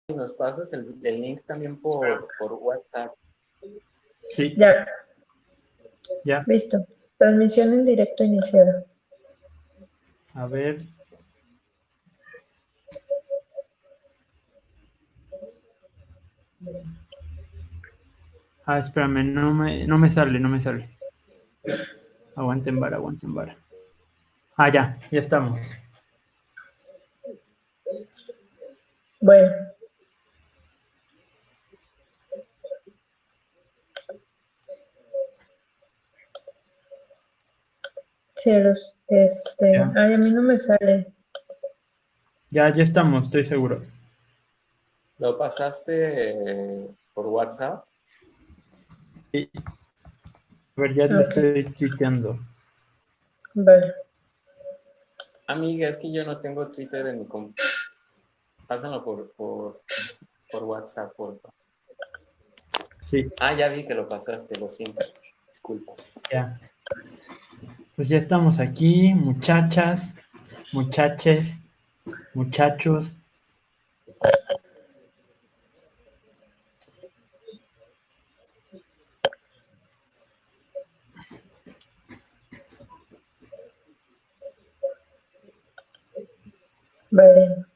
nos pasas el link también por WhatsApp. Sí. Ya. Ya. Listo. Transmisión en directo iniciada. A ver. Espérame, no me sale. Aguanten vara. Ya estamos. Bueno. Cielos, a mí no me sale. Ya estamos, estoy seguro. ¿Lo pasaste por WhatsApp? Sí. A ver, ya le estoy tuiteando. Vale. Amiga, es que yo no tengo Twitter en mi computadora. Pásalo por WhatsApp, por favor. Sí. Ya vi que lo pasaste, lo siento. Disculpa. Ya. Pues ya estamos aquí, muchachas, muchaches, muchachos. Vale.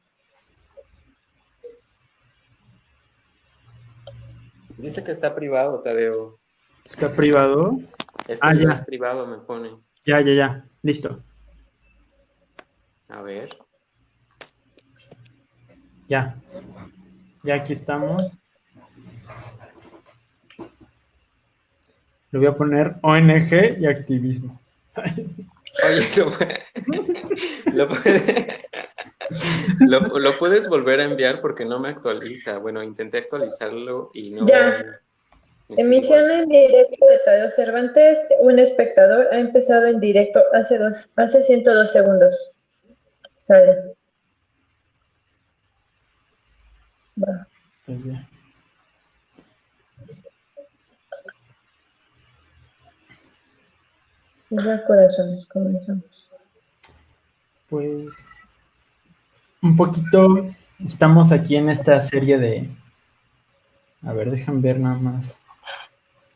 Dice que está privado, Tadeo. ¿Está privado? No es privado, me pone. Ya. Listo. A ver. Ya aquí estamos. Le voy a poner ONG y activismo. Oye, lo puedes volver a enviar porque no me actualiza. Bueno, intenté actualizarlo y no. Ya. Emisión en directo de Tadeo Cervantes. Un espectador ha empezado en directo hace 102 segundos. Sale. Va. Pues ya. Ya, corazones, comenzamos. Pues un poquito estamos aquí en esta serie de... A ver, déjenme ver nada más.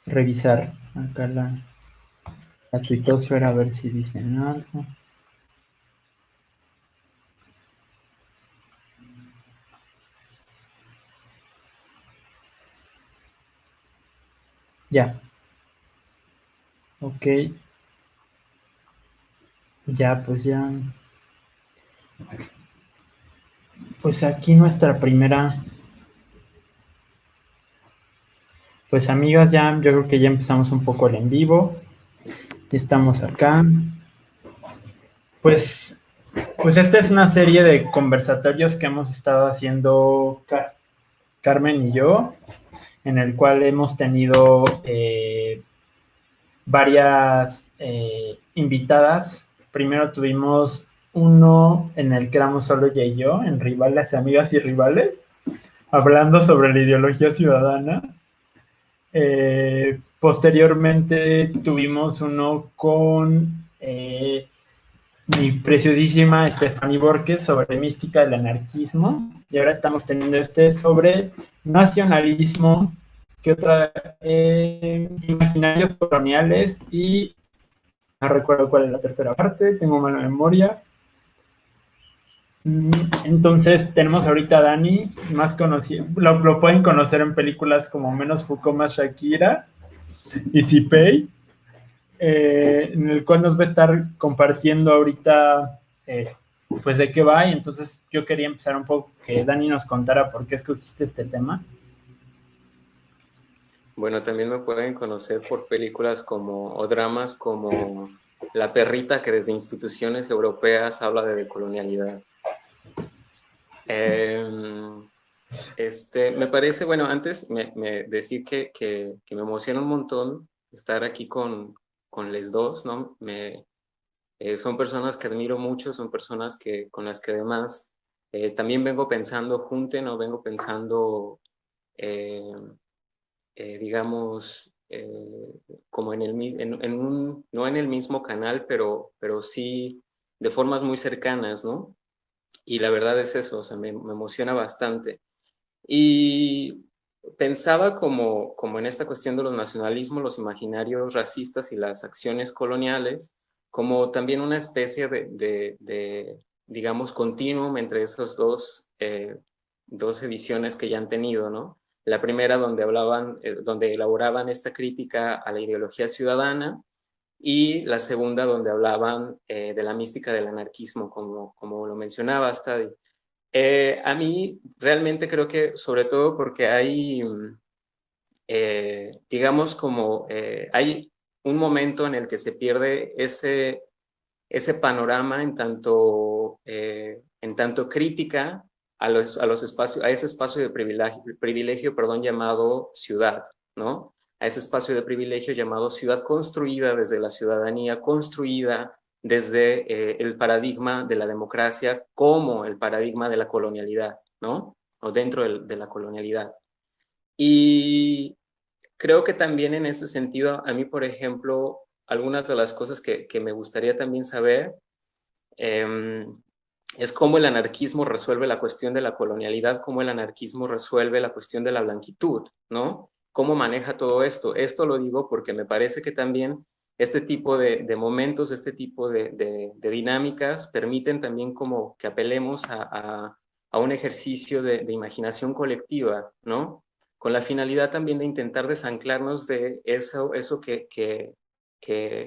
Revisar acá la tuitosfera a ver si dicen algo. Ya. Ok. Ya, pues ya. Pues aquí nuestra primera. Pues amigas, yo creo que ya empezamos un poco el en vivo. Ya estamos acá. Pues esta es una serie de conversatorios que hemos estado haciendo Carmen y yo, en el cual hemos tenido varias invitadas. Primero tuvimos uno en el que éramos solo ella y yo, en Rivales, Amigas y Rivales, hablando sobre la ideología ciudadana. Posteriormente tuvimos uno con mi preciosísima Stephanie Borges sobre mística del anarquismo, y ahora estamos teniendo sobre nacionalismo, que otra, imaginarios coloniales, y no recuerdo cuál es la tercera parte, tengo mala memoria. Entonces tenemos ahorita a Dani, más conocido, lo pueden conocer en películas como Menos Foucault, Más Shakira y Cipey, en el cual nos va a estar compartiendo ahorita pues de qué va. Y entonces yo quería empezar un poco que Dani nos contara por qué escogiste este tema. Bueno, también me pueden conocer por películas o dramas como La perrita, que desde instituciones europeas habla de decolonialidad. Me parece, bueno, antes decir que me emociona un montón estar aquí con les dos, ¿no? Son personas que admiro mucho, son personas con las que además también vengo pensando ¿no? Vengo pensando, digamos, como no en el mismo canal, pero sí de formas muy cercanas, ¿no? Y la verdad es eso, o sea, me emociona bastante. Y pensaba como en esta cuestión de los nacionalismos, los imaginarios racistas y las acciones coloniales, como también una especie de digamos, continuum entre esas dos ediciones que ya han tenido, ¿no? La primera donde donde elaboraban esta crítica a la ideología ciudadana, y la segunda donde hablaban de la mística del anarquismo, como lo mencionaba hasta ahí. A mí realmente creo que sobre todo porque hay, digamos, hay un momento en el que se pierde ese panorama en tanto crítica a los espacios, a ese espacio de privilegio, perdón, llamado ciudad, ¿no? A ese espacio de privilegio llamado ciudad, construida desde la ciudadanía, construida desde el paradigma de la democracia como el paradigma de la colonialidad, ¿no? O dentro de la colonialidad. Y creo que también en ese sentido, a mí, por ejemplo, algunas de las cosas que me gustaría también saber es cómo el anarquismo resuelve la cuestión de la colonialidad, cómo el anarquismo resuelve la cuestión de la blanquitud, ¿no? ¿Cómo maneja todo esto? Esto lo digo porque me parece que también este tipo de momentos, este tipo de dinámicas permiten también como que apelemos a un ejercicio de imaginación colectiva, ¿no? Con la finalidad también de intentar desanclarnos de eso que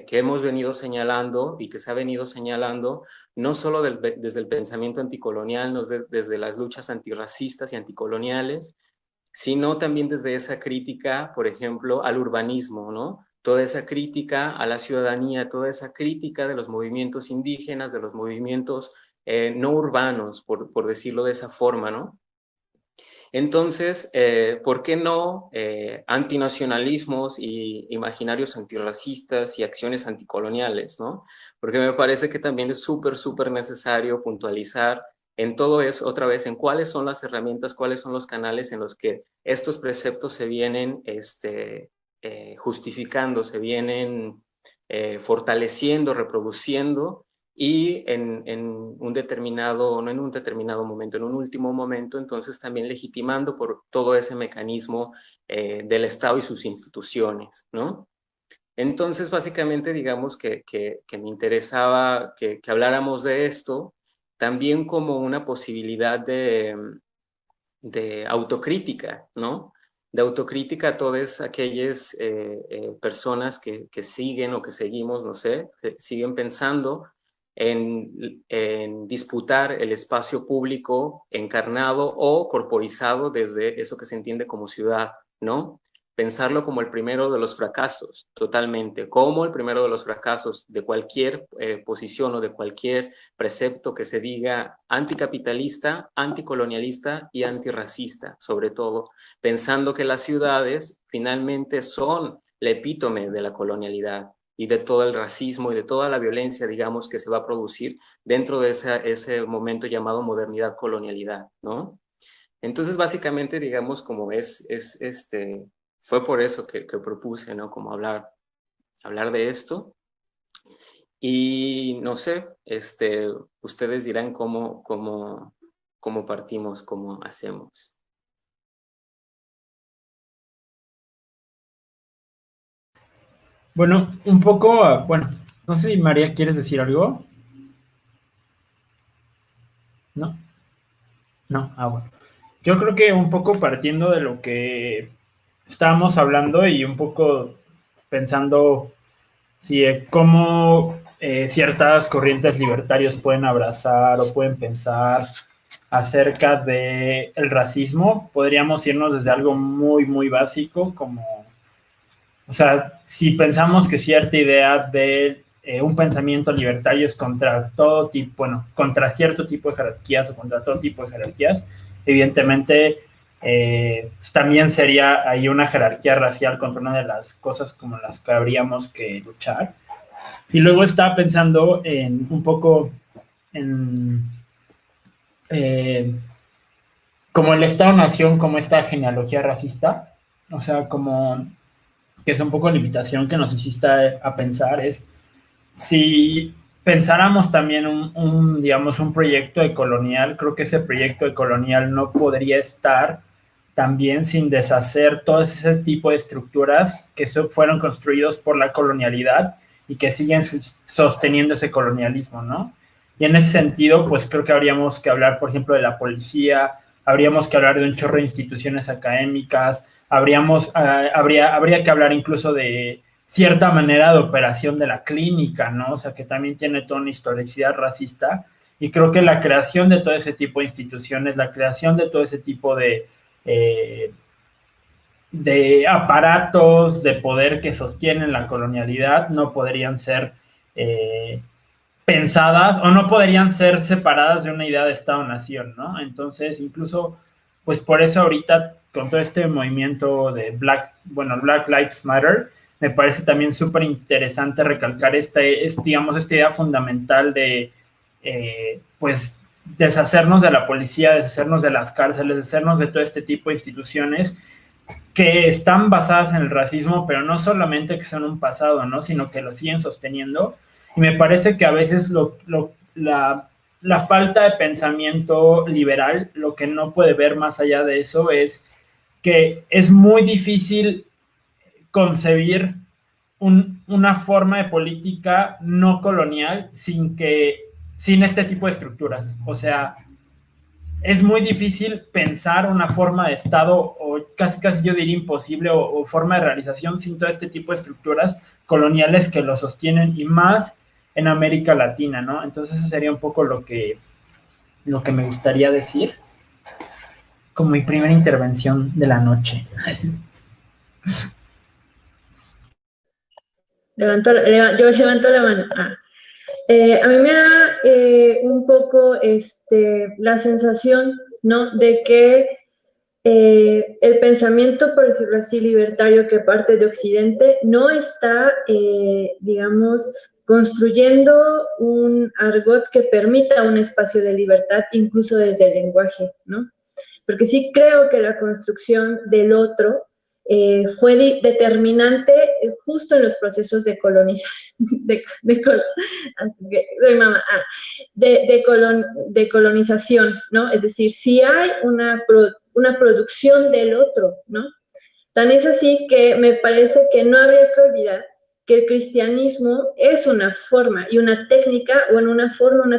hemos venido señalando y que se ha venido señalando, no solo desde el pensamiento anticolonial, no desde las luchas antirracistas y anticoloniales, sino también desde esa crítica, por ejemplo, al urbanismo, ¿no? Toda esa crítica a la ciudadanía, toda esa crítica de los movimientos indígenas, de los movimientos no urbanos, por decirlo de esa forma, ¿no? Entonces, ¿por qué no antinacionalismos y imaginarios antirracistas y acciones anticoloniales, ¿no? Porque me parece que también es súper necesario puntualizar en todo eso, otra vez, en cuáles son las herramientas, cuáles son los canales en los que estos preceptos se vienen justificando, se vienen fortaleciendo, reproduciendo, y en un determinado, no en un determinado momento, en un último momento, entonces también legitimando por todo ese mecanismo del Estado y sus instituciones, ¿no? Entonces, básicamente, digamos que me interesaba que habláramos de esto también como una posibilidad de autocrítica, ¿no? De autocrítica a todas aquellas personas que siguen o que seguimos, no sé, siguen pensando en disputar el espacio público encarnado o corporizado desde eso que se entiende como ciudad, ¿no? Pensarlo como el primero de los fracasos, totalmente, como el primero de los fracasos de cualquier posición o de cualquier precepto que se diga anticapitalista, anticolonialista y antirracista, sobre todo, pensando que las ciudades finalmente son el epítome de la colonialidad y de todo el racismo y de toda la violencia, digamos, que se va a producir dentro de ese momento llamado modernidad, colonialidad, ¿no? Entonces, básicamente, digamos, como fue por eso que propuse, ¿no? Como hablar de esto. Y no sé, ustedes dirán cómo partimos, cómo hacemos. Bueno, un poco, bueno, no sé si María, ¿quieres decir algo? ¿No? No, bueno. Yo creo que un poco partiendo de lo que estábamos hablando y un poco pensando si cómo ciertas corrientes libertarias pueden abrazar o pueden pensar acerca del racismo, podríamos irnos desde algo muy básico como, o sea, si pensamos que cierta idea de un pensamiento libertario es contra todo tipo, bueno, contra cierto tipo de jerarquías o contra todo tipo de jerarquías, evidentemente pues también sería ahí una jerarquía racial contra una de las cosas como las que habríamos que luchar. Y luego estaba pensando en un poco en como el Estado-Nación, como esta genealogía racista, o sea, como que es un poco la invitación que nos hiciste a pensar, es si pensáramos también digamos, un proyecto de colonial, creo que ese proyecto de colonial no podría estar también sin deshacer todo ese tipo de estructuras que fueron construidos por la colonialidad y que siguen sosteniendo ese colonialismo, ¿no? Y en ese sentido, pues creo que habríamos que hablar, por ejemplo, de la policía, habríamos que hablar de un chorro de instituciones académicas, habría que hablar incluso de cierta manera de operación de la clínica, ¿no? O sea, que también tiene toda una historicidad racista, y creo que la creación de todo ese tipo de instituciones, la creación de todo ese tipo de aparatos de poder que sostienen la colonialidad no podrían ser pensadas o no podrían ser separadas de una idea de Estado-Nación, ¿no? Entonces, incluso, pues por eso ahorita, con todo este movimiento de Black Lives Matter, me parece también súper interesante recalcar digamos, esta idea fundamental de, pues, deshacernos de la policía, deshacernos de las cárceles, deshacernos de todo este tipo de instituciones que están basadas en el racismo, pero no solamente que son un pasado, ¿no? Sino que lo siguen sosteniendo. Y me parece que a veces la falta de pensamiento liberal, lo que no puede ver más allá de eso es que es muy difícil concebir una forma de política no colonial sin este tipo de estructuras. O sea, es muy difícil pensar una forma de Estado, o casi yo diría imposible, o forma de realización sin todo este tipo de estructuras coloniales que lo sostienen, y más en América Latina, ¿no? Entonces eso sería un poco lo que me gustaría decir como mi primera intervención de la noche. Yo levanto la mano. A mí me da un poco la sensación, ¿no?, de que el pensamiento, por decirlo así, libertario que parte de Occidente no está, digamos, construyendo un argot que permita un espacio de libertad, incluso desde el lenguaje, ¿no? Porque sí creo que la construcción del otro fue determinante justo en los procesos de colonización, de colonización, ¿no? Es decir, si hay una producción del otro, ¿no? Tan es así que me parece que no habría que olvidar que el cristianismo es una forma y una técnica, o en una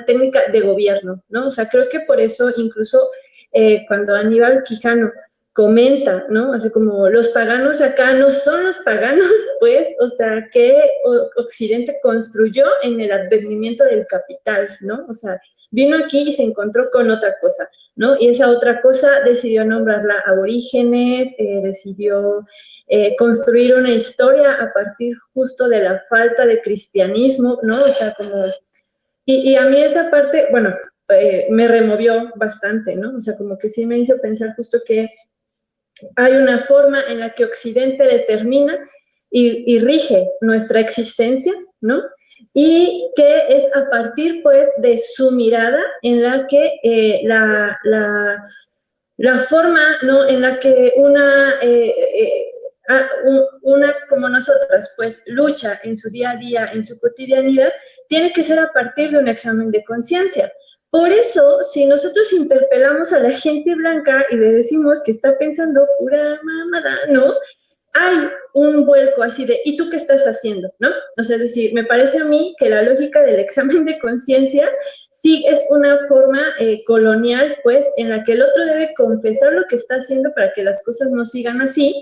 técnica de gobierno, ¿no? O sea, creo que por eso incluso cuando Aníbal Quijano comenta, ¿no? O sea, como los paganos acá no son los paganos, pues, o sea, que Occidente construyó en el advenimiento del capital, ¿no? O sea, vino aquí y se encontró con otra cosa, ¿no? Y esa otra cosa decidió nombrarla aborígenes, decidió construir una historia a partir justo de la falta de cristianismo, ¿no? O sea, como... Y a mí esa parte, bueno, me removió bastante, ¿no? O sea, como que sí me hizo pensar justo que hay una forma en la que Occidente determina y rige nuestra existencia, ¿no? Y que es a partir, pues, de su mirada en la que la forma, ¿no?, en la que una como nosotras, pues, lucha en su día a día, en su cotidianidad, tiene que ser a partir de un examen de conciencia. Por eso, si nosotros interpelamos a la gente blanca y le decimos que está pensando pura mamada, ¿no?, hay un vuelco así de, ¿y tú qué estás haciendo?, ¿no? O sea, es decir, me parece a mí que la lógica del examen de conciencia sí es una forma colonial, pues, en la que el otro debe confesar lo que está haciendo para que las cosas no sigan así,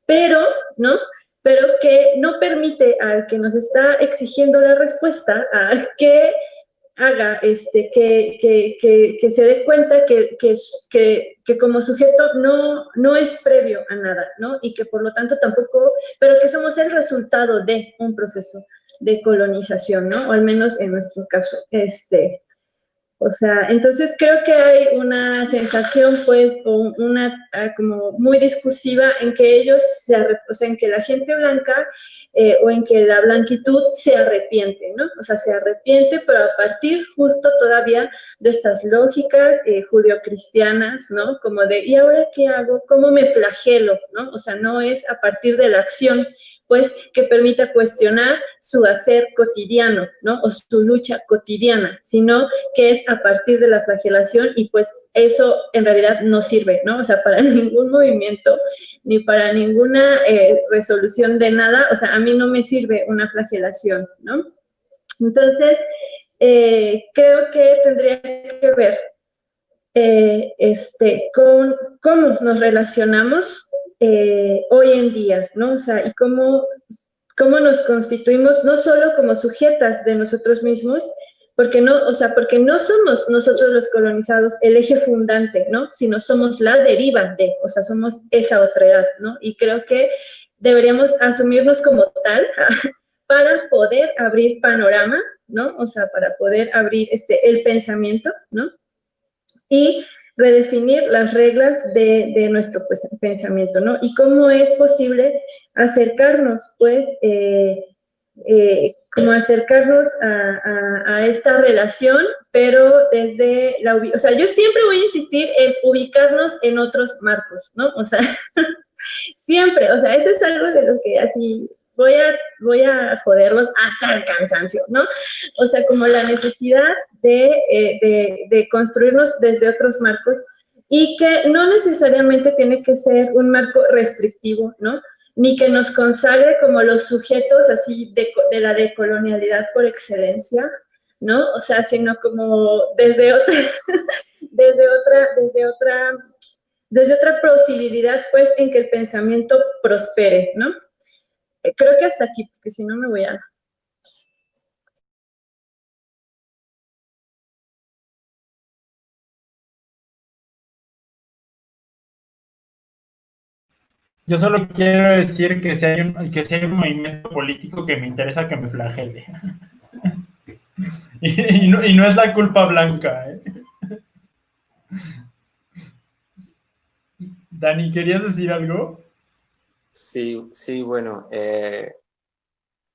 pero, ¿no?, pero que no permite al que nos está exigiendo la respuesta a que haga, que se dé cuenta que como sujeto no es previo a nada, ¿no? Y que por lo tanto tampoco, pero que somos el resultado de un proceso de colonización, ¿no? O al menos en nuestro caso, o sea, entonces creo que hay una sensación, pues, o una como muy discursiva en que ellos o sea, en que la gente blanca o en que la blanquitud se arrepiente, ¿no? O sea, se arrepiente, pero a partir justo todavía de estas lógicas judeocristianas, ¿no? Como de, ¿y ahora qué hago? ¿Cómo me flagelo? ¿No? O sea, no es a partir de la acción, pues, que permita cuestionar su hacer cotidiano, ¿no? O su lucha cotidiana, sino que es a partir de la flagelación y pues eso en realidad no sirve, ¿no? O sea, para ningún movimiento ni para ninguna resolución de nada, o sea, a mí no me sirve una flagelación, ¿no? Entonces, creo que tendría que ver con cómo nos relacionamos hoy en día, ¿no? O sea, y cómo nos constituimos no solo como sujetas de nosotros mismos, porque no, o sea, porque no somos nosotros los colonizados el eje fundante, ¿no? Sino somos la deriva de, o sea, somos esa otredad, ¿no? Y creo que deberíamos asumirnos como tal para poder abrir panorama, ¿no? O sea, para poder abrir el pensamiento, ¿no? Y redefinir las reglas de nuestro pues, pensamiento, ¿no? Y cómo es posible acercarnos, pues, como acercarnos a esta relación, pero desde la o sea, yo siempre voy a insistir en ubicarnos en otros marcos, ¿no? O sea, siempre, o sea, eso es algo de lo que así voy a joderlos hasta el cansancio, ¿no? O sea, como la necesidad de construirnos desde otros marcos y que no necesariamente tiene que ser un marco restrictivo, ¿no? Ni que nos consagre como los sujetos así de la decolonialidad por excelencia, ¿no? O sea, sino como desde otra, desde otra posibilidad, pues, en que el pensamiento prospere, ¿no? Creo que hasta aquí, porque si no me voy a... Yo solo quiero decir que si hay un movimiento político que me interesa, que me flagele. Y no es la culpa blanca, ¿eh? Dani, ¿querías decir algo? Sí, sí, bueno,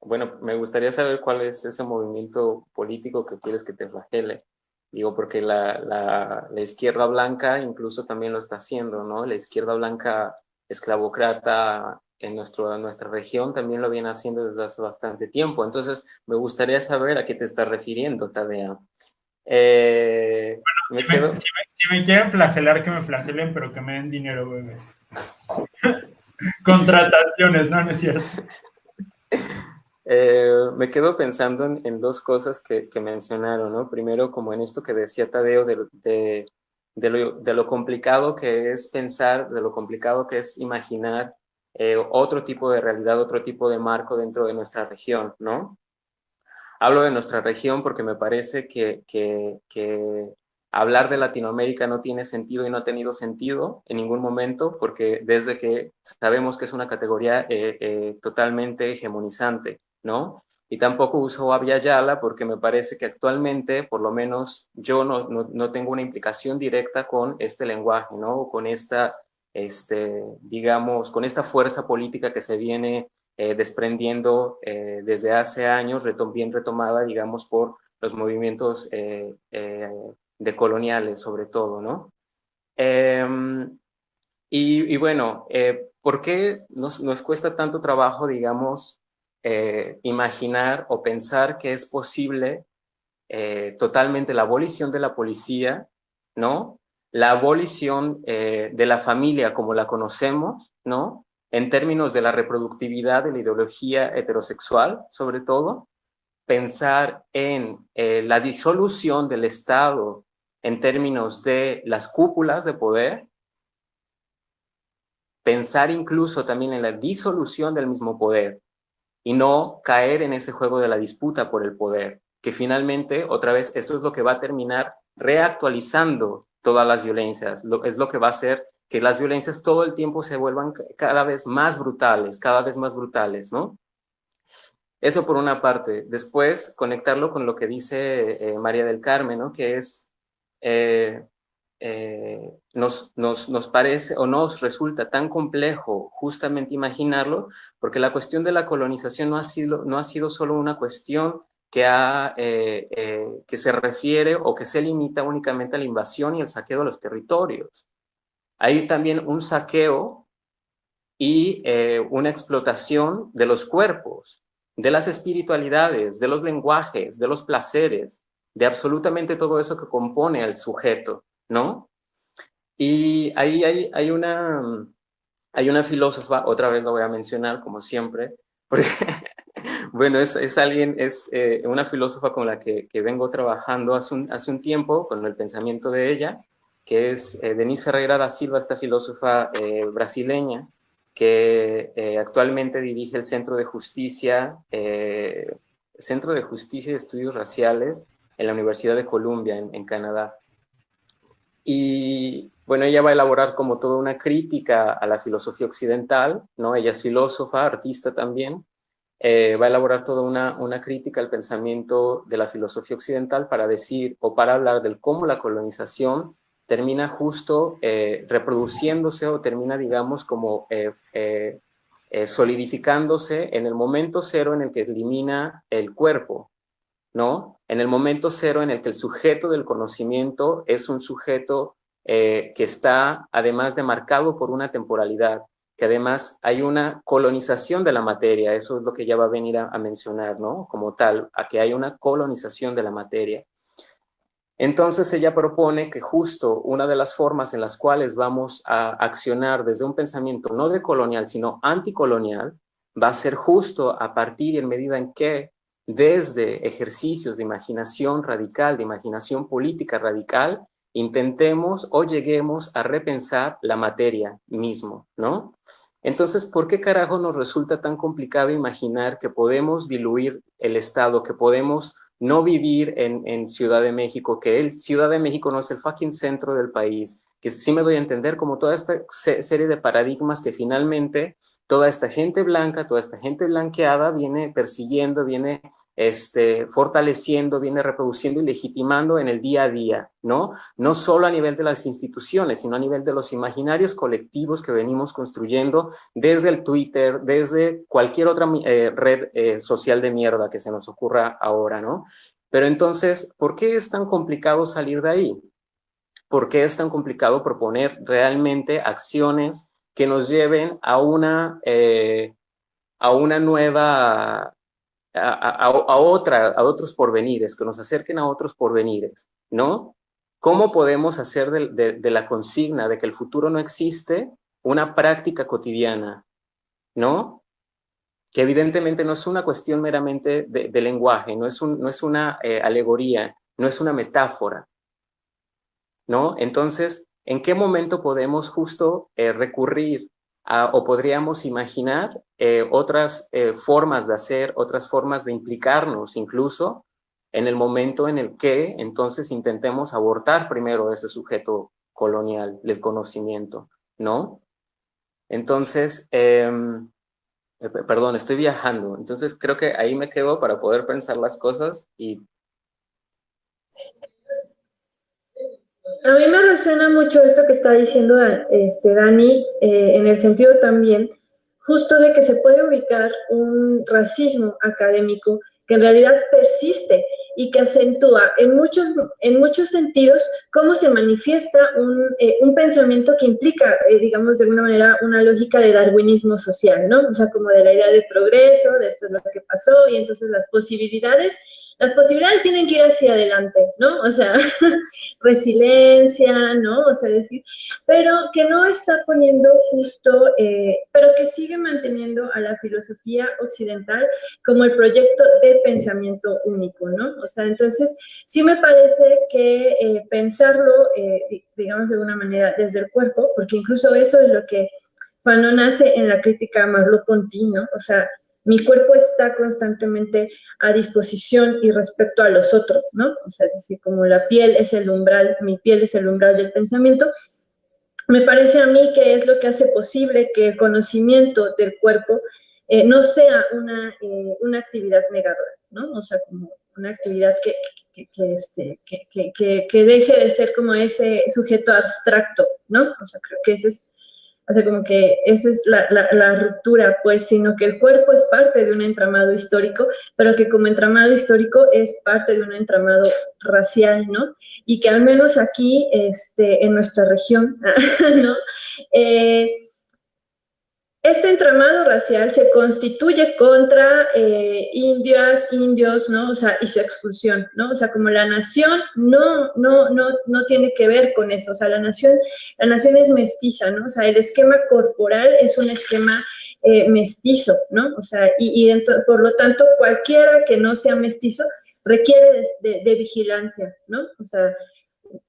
bueno, me gustaría saber cuál es ese movimiento político que quieres que te flagele. Digo, porque la izquierda blanca incluso también lo está haciendo, ¿no? La izquierda blanca esclavocrata en nuestra región también lo viene haciendo desde hace bastante tiempo. Entonces, me gustaría saber a qué te estás refiriendo, Tadea. Si me quieren flagelar, que me flagelen, pero que me den dinero, bebé. Contrataciones, no es cierto. Me quedo pensando en dos cosas que mencionaron, ¿no? Primero, como en esto que decía Tadeo de lo complicado que es pensar, de lo complicado que es imaginar otro tipo de realidad, otro tipo de marco dentro de nuestra región, ¿no? Hablo de nuestra región porque me parece que hablar de Latinoamérica no tiene sentido y no ha tenido sentido en ningún momento, porque desde que sabemos que es una categoría totalmente hegemonizante, ¿no? Y tampoco uso Abya Yala porque me parece que actualmente, por lo menos, yo no tengo una implicación directa con este lenguaje, ¿no? Con esta, digamos, con esta fuerza política que se viene desprendiendo desde hace años, bien retomada, digamos, por los movimientos decoloniales, sobre todo, ¿no? Y bueno, ¿por qué nos cuesta tanto trabajo, digamos, imaginar o pensar que es posible totalmente la abolición de la policía, ¿no? La abolición de la familia como la conocemos, ¿no? En términos de la reproductividad de la ideología heterosexual, sobre todo, pensar en la disolución del Estado en términos de las cúpulas de poder, pensar incluso también en la disolución del mismo poder y no caer en ese juego de la disputa por el poder, que finalmente, otra vez, esto es lo que va a terminar reactualizando todas las violencias, es lo que va a hacer que las violencias todo el tiempo se vuelvan cada vez más brutales, ¿no? Eso por una parte. Después, conectarlo con lo que dice María del Carmen, ¿no? Que es, nos parece o nos resulta tan complejo justamente imaginarlo, porque la cuestión de la colonización no ha sido solo una cuestión que se refiere o que se limita únicamente a la invasión y el saqueo de los territorios. Hay también un saqueo y una explotación de los cuerpos, de las espiritualidades, de los lenguajes, de los placeres, de absolutamente todo eso que compone al sujeto, ¿no? Y ahí hay una filósofa, otra vez lo voy a mencionar como siempre, porque, bueno, es una filósofa con la que vengo trabajando hace un tiempo, con el pensamiento de ella, que es Denise Ferreira da Silva, esta filósofa brasileña, que actualmente dirige el Centro de Justicia y Estudios Raciales en la Universidad de Columbia, en Canadá. Y bueno, ella va a elaborar como toda una crítica a la filosofía occidental, ¿no? Ella es filósofa, artista también. Va a elaborar toda una crítica al pensamiento de la filosofía occidental para decir o para hablar del cómo la colonización termina justo reproduciéndose o termina, digamos, como solidificándose en el momento cero en el que elimina el cuerpo, ¿no? En el momento cero en el que el sujeto del conocimiento es un sujeto que está además de marcado por una temporalidad, que además hay una colonización de la materia, eso es lo que ella va a venir a mencionar, ¿no? Como tal, a que hay una colonización de la materia. Entonces ella propone que justo una de las formas en las cuales vamos a accionar desde un pensamiento no decolonial, sino anticolonial, va a ser justo a partir y en medida en que desde ejercicios de imaginación radical, de imaginación política radical, intentemos o lleguemos a repensar la materia mismo, ¿no? Entonces, ¿por qué carajo nos resulta tan complicado imaginar que podemos diluir el Estado, que podemos no vivir en Ciudad de México, que Ciudad de México no es el fucking centro del país, que sí me doy a entender como toda esta serie de paradigmas que finalmente toda esta gente blanca, toda esta gente blanqueada viene persiguiendo, viene fortaleciendo, viene reproduciendo y legitimando en el día a día, ¿no? No solo a nivel de las instituciones, sino a nivel de los imaginarios colectivos que venimos construyendo desde el Twitter, desde cualquier otra red social de mierda que se nos ocurra ahora, ¿no? Pero entonces, ¿por qué es tan complicado salir de ahí? ¿Por qué es tan complicado proponer realmente acciones que nos lleven a una nueva... a otros porvenires, que nos acerquen a otros porvenires, ¿no? ¿Cómo podemos hacer de la consigna de que el futuro no existe una práctica cotidiana, ¿no? Que evidentemente no es una cuestión meramente de lenguaje, no es una alegoría, no es una metáfora, ¿no? Entonces, ¿en qué momento podemos justo recurrir o podríamos imaginar otras formas de hacer, otras formas de implicarnos incluso en el momento en el que entonces intentemos abortar primero ese sujeto colonial del conocimiento, ¿no? Entonces, perdón, estoy viajando, entonces creo que ahí me quedo para poder pensar las cosas y... A mí me resuena mucho esto que está diciendo Dani, en el sentido también justo de que se puede ubicar un racismo académico que en realidad persiste y que acentúa en muchos sentidos cómo se manifiesta un pensamiento que implica, digamos, de alguna manera, una lógica de darwinismo social, ¿no? O sea, como de la idea de progreso, de esto es lo que pasó, y entonces las posibilidades tienen que ir hacia adelante, ¿no? O sea, resiliencia, ¿no? O sea, decir, pero que no está poniendo justo, pero que sigue manteniendo a la filosofía occidental como el proyecto de pensamiento único, ¿no? O sea, entonces, sí me parece que pensarlo, digamos, de alguna manera desde el cuerpo, porque incluso eso es lo que Fanon hace en la crítica a Merleau-Ponty, ¿no? O sea, mi cuerpo está constantemente a disposición y respecto a los otros, ¿no? O sea, es decir, como la piel es el umbral, mi piel es el umbral del pensamiento, me parece a mí que es lo que hace posible que el conocimiento del cuerpo no sea una actividad negadora, ¿no? O sea, como una actividad que deje de ser como ese sujeto abstracto, ¿no? O sea, creo que ese es... O sea, como que esa es la ruptura, pues, sino que el cuerpo es parte de un entramado histórico, pero que como entramado histórico es parte de un entramado racial, ¿no? Y que al menos aquí, en nuestra región, ¿no? este entramado racial se constituye contra indios, ¿no? O sea, y su expulsión, ¿no? O sea, como la nación no tiene que ver con eso, o sea, la nación es mestiza, ¿no? O sea, el esquema corporal es un esquema mestizo, ¿no? O sea, por lo tanto, cualquiera que no sea mestizo requiere de vigilancia, ¿no? O sea,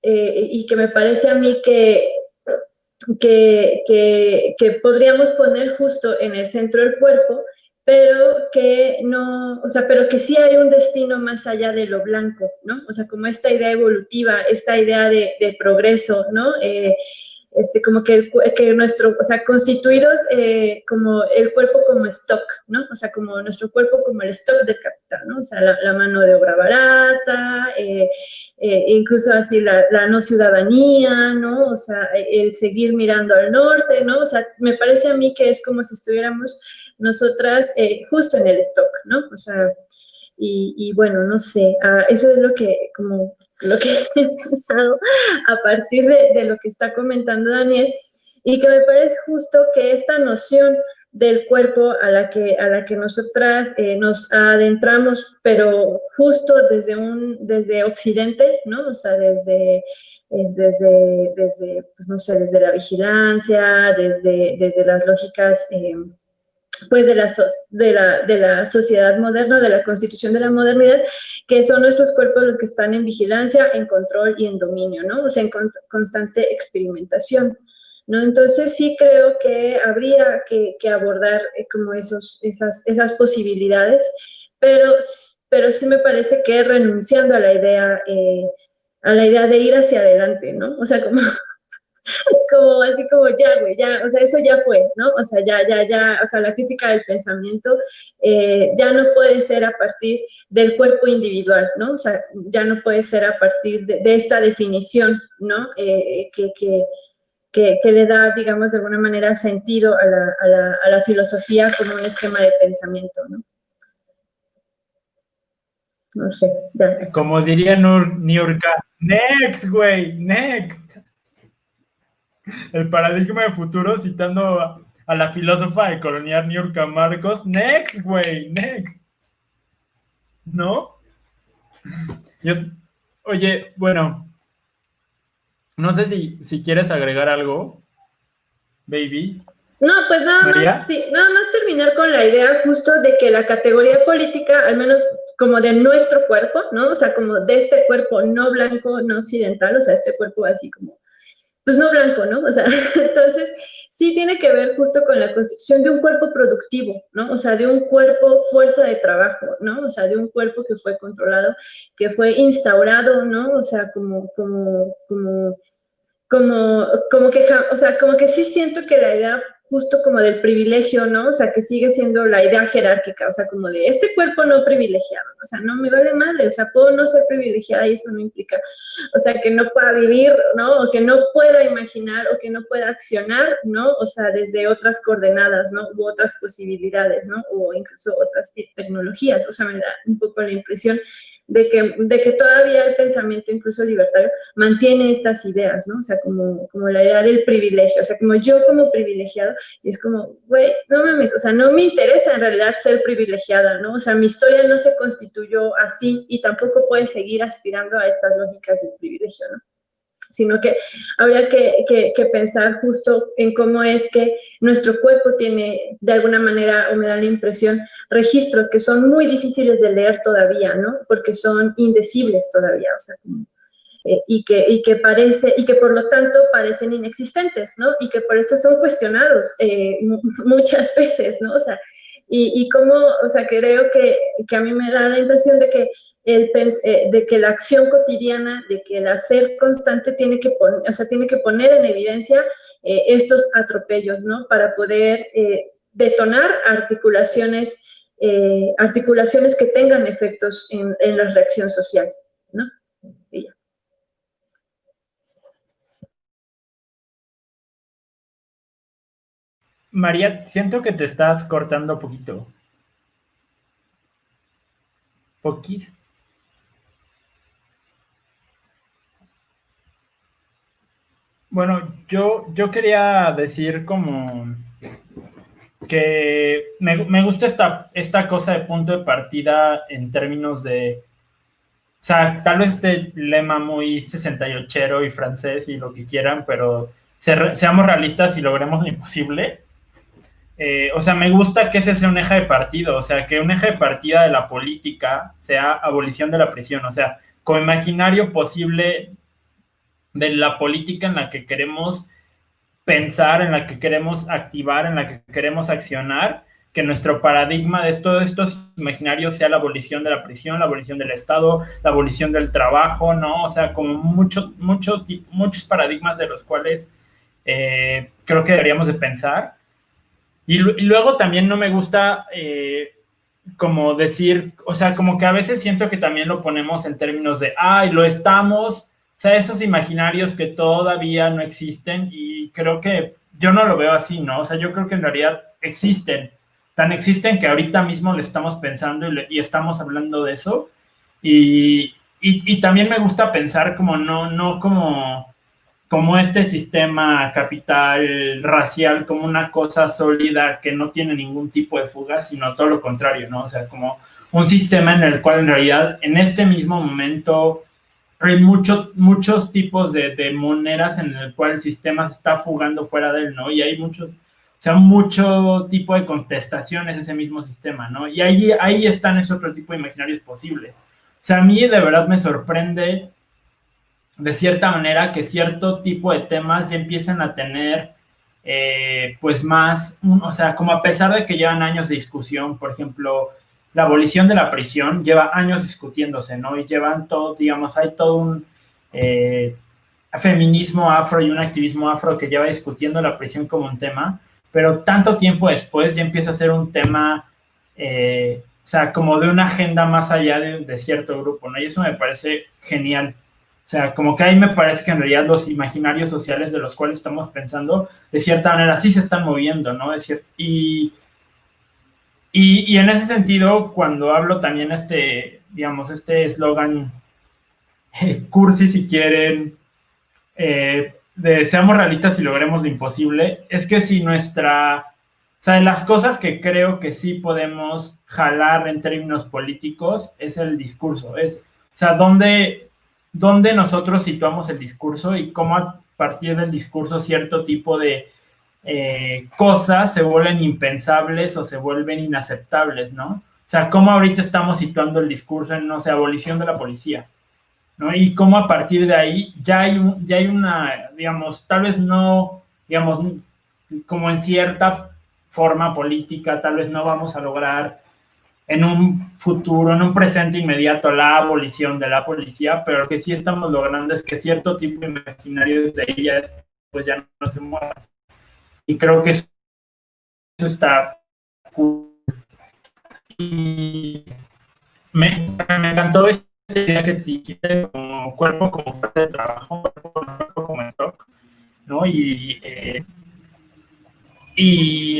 y que me parece a mí que podríamos poner justo en el centro del cuerpo, pero que no, o sea, pero que sí hay un destino más allá de lo blanco, ¿no? O sea, como esta idea evolutiva, esta idea de progreso, ¿no? Como que nuestro, o sea, constituidos como el cuerpo como stock, ¿no? O sea, como nuestro cuerpo como el stock del capital, ¿no? O sea, la mano de obra barata, incluso así la no ciudadanía, ¿no? O sea, el seguir mirando al norte, ¿no? O sea, me parece a mí que es como si estuviéramos nosotras justo en el stock, ¿no? O sea, y bueno, no sé, eso es lo que he pensado a partir de lo que está comentando Daniel, y que me parece justo que esta noción del cuerpo a la que nosotras nos adentramos, pero justo desde Occidente, ¿no? O sea, pues no sé, desde la vigilancia, desde las lógicas pues de la sociedad moderna, de la constitución de la modernidad, que son nuestros cuerpos los que están en vigilancia, en control y en dominio, ¿no? O sea, en constante experimentación, ¿no? Entonces sí creo que habría que abordar como esas posibilidades, pero sí me parece que renunciando a la idea de ir hacia adelante, ¿no? O sea, como así como ya, güey, ya, o sea, eso ya fue, ¿no? O sea, ya, o sea, la crítica del pensamiento ya no puede ser a partir del cuerpo individual, ¿no? O sea, ya no puede ser a partir de esta definición, ¿no? Que le da, digamos, de alguna manera sentido a la filosofía como un esquema de pensamiento, ¿no? No sé, ya. Como diría Niurka, next, güey, next. El paradigma de futuro citando a la filósofa de colonial Niurka Marcos, next, güey, next. ¿No? Yo, oye, bueno, no sé si quieres agregar algo, baby. No, pues nada María. más, sí, nada más terminar con la idea justo de que la categoría política, al menos como de nuestro cuerpo, ¿no? O sea, como de este cuerpo no blanco, no occidental, o sea, este cuerpo así como, pues no blanco, ¿no? O sea, entonces sí tiene que ver justo con la constitución de un cuerpo productivo, ¿no? O sea, de un cuerpo fuerza de trabajo, ¿no? O sea, de un cuerpo que fue controlado, que fue instaurado, ¿no? O sea, como que, o sea, como que sí siento que la idea justo como del privilegio, ¿no? O sea, que sigue siendo la idea jerárquica, o sea, como de este cuerpo no privilegiado, o sea, no me vale madre, o sea, puedo no ser privilegiada y eso no implica, o sea, que no pueda vivir, ¿no? O que no pueda imaginar o que no pueda accionar, ¿no? O sea, desde otras coordenadas, ¿no? U otras posibilidades, ¿no? O incluso otras tecnologías, o sea, me da un poco la impresión de que todavía el pensamiento incluso libertario mantiene estas ideas, ¿no? O sea, como la idea del privilegio, o sea, como yo como privilegiado, y es como, güey, no mames, o sea, no me interesa en realidad ser privilegiada, ¿no? O sea, mi historia no se constituyó así y tampoco puede seguir aspirando a estas lógicas del privilegio, ¿no? Sino que habría que pensar justo en cómo es que nuestro cuerpo tiene, de alguna manera, o me da la impresión, registros que son muy difíciles de leer todavía, ¿no? Porque son indecibles todavía, o sea, y que por lo tanto parecen inexistentes, ¿no? Y que por eso son cuestionados muchas veces, ¿no? O sea, y cómo, o sea, creo que a mí me da la impresión de que de que la acción cotidiana, de que el hacer constante tiene que poner en evidencia estos atropellos, ¿no? Para poder detonar articulaciones que tengan efectos en la reacción social, ¿no? Y ya. María, siento que te estás cortando poquito. Poquís. Bueno, yo quería decir como que me gusta esta cosa de punto de partida en términos de, o sea, tal vez este lema muy 68ero y francés y lo que quieran, pero seamos realistas y logremos lo imposible. O sea, me gusta que ese sea un eje de partido, o sea, que un eje de partida de la política sea abolición de la prisión, o sea, como imaginario posible de la política en la que queremos pensar, en la que queremos activar, en la que queremos accionar, que nuestro paradigma de todos estos imaginarios sea la abolición de la prisión, la abolición del Estado, la abolición del trabajo, ¿no? O sea, como muchos paradigmas de los cuales creo que deberíamos de pensar. Y luego también no me gusta como decir, o sea, como que a veces siento que también lo ponemos en términos de, ay, lo estamos, o sea, esos imaginarios que todavía no existen, y creo que yo no lo veo así, ¿no? O sea, yo creo que en realidad existen, tan existen que ahorita mismo le estamos pensando y estamos hablando de eso, y también me gusta pensar como no como este sistema capital racial como una cosa sólida que no tiene ningún tipo de fuga, sino todo lo contrario, ¿no? O sea, como un sistema en el cual en realidad en este mismo momento hay muchos tipos de monedas en el cual el sistema se está fugando fuera de él, ¿no? Y hay mucho, o sea, mucho tipo de contestaciones a ese mismo sistema, ¿no? Y ahí están esos otro tipo de imaginarios posibles. O sea, a mí de verdad me sorprende de cierta manera que cierto tipo de temas ya empiezan a tener pues más, o sea, como a pesar de que llevan años de discusión, por ejemplo, la abolición de la prisión lleva años discutiéndose, ¿no? Y llevan todo, digamos, hay todo un feminismo afro y un activismo afro que lleva discutiendo la prisión como un tema, pero tanto tiempo después ya empieza a ser un tema, o sea, como de una agenda más allá de cierto grupo, ¿no? Y eso me parece genial. O sea, como que ahí me parece que en realidad los imaginarios sociales de los cuales estamos pensando, de cierta manera, sí se están moviendo, ¿no? Y en ese sentido, cuando hablo también digamos, este eslogan, cursi si quieren, de seamos realistas y logremos lo imposible, es que si o sea, de las cosas que creo que sí podemos jalar en términos políticos es el discurso, o sea, dónde nosotros situamos el discurso y cómo a partir del discurso cierto tipo de cosas se vuelven impensables o se vuelven inaceptables, ¿no? O sea, cómo ahorita estamos situando el discurso en, no sé, abolición de la policía, ¿no? Y cómo a partir de ahí ya hay una, digamos, tal vez no, digamos, como en cierta forma política, tal vez no vamos a lograr en un futuro, en un presente inmediato, la abolición de la policía, pero lo que sí estamos logrando es que cierto tipo de imaginarios de ella pues ya no se muevan. Y creo que eso está cool. Y me encantó esta idea que dijiste como cuerpo como fuerza de trabajo, cuerpo como stock, ¿no? Y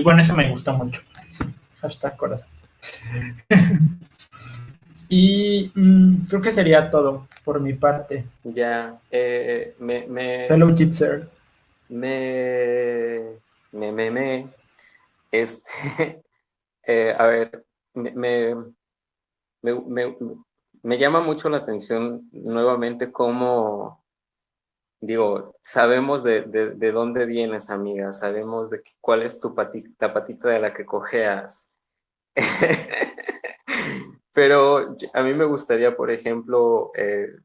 bueno, eso me gustó mucho. Hashtag corazón. Y creo que sería todo por mi parte. Ya, Fellow Jitser. este, a ver, me llama mucho la atención nuevamente cómo, digo, sabemos de dónde vienes, amiga, sabemos de cuál es la patita de la que cojeas. Pero a mí me gustaría, por ejemplo,